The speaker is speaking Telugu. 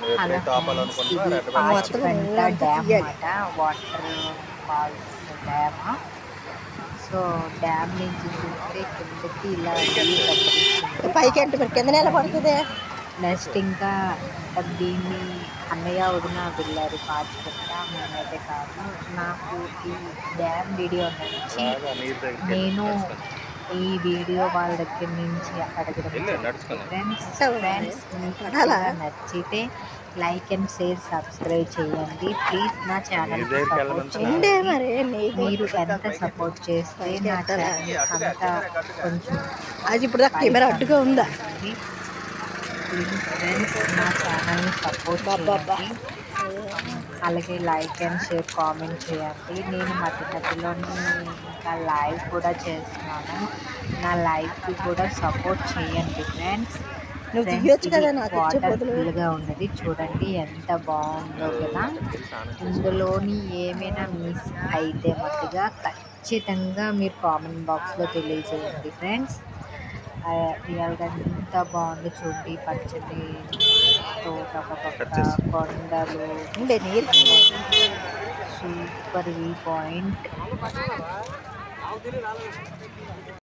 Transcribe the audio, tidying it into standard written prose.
హలో ఫ్రెండ్స్, ఇది పాచిపెంట డ్యామ్ అన్నమాట. Waterfalls dam. So dam నుంచి చూస్తే కిందకి ఇలా వ్యూ కనిపిస్తుంది. పైకి అంటే మరి కింద నెల పడుతుంది. నెక్స్ట్ ఇంకా దీన్ని అన్నయ్య వదిన వెళ్ళారు పాచిపెంట, మేమైతే కాదు. నాకు ఈ డ్యామ్ వీడియో నచ్చి నేను ఈ వీడియో వాళ్ళ దగ్గర నుంచి అడగడం ఫ్రెండ్స్ మీకు కూడా నచ్చితే లైక్ అండ్ షేర్ సబ్స్క్రైబ్ చేయండి ప్లీజ్. నా ఛానల్ సపోర్ట్ చేయండి. మీరు ఎంత సపోర్ట్ చేస్తే నా ఛానల్ అంత కొంచెం అది ఇప్పుడు కెమెరా అడ్డుగా ఉందా. ప్లీజ్ ఫ్రెండ్స్, నా ఛానల్ని సపోర్ట్ చేయండి. అలాగే లైక్ అండ్ షేర్ కామెంట్ చేయండి. నేను మధ్య మధ్యలోని ఇంకా లైవ్ కూడా చేస్తున్నాను. నా లైవ్కి కూడా సపోర్ట్ చేయండి ఫ్రెండ్స్. వాటర్ ఫుల్గా ఉన్నది చూడండి ఎంత బాగుందో కదా. ఇందులోని ఏమైనా మిస్ అయితే మట్టుగా ఖచ్చితంగా మీరు కామెంట్ బాక్స్లో తెలియజేయండి ఫ్రెండ్స్. రియల్గా ఎంత బాగుందో చూడండి. పచ్చని తోట, పక్క కొండలు, సూపర్ వ్యూ పాయింట్.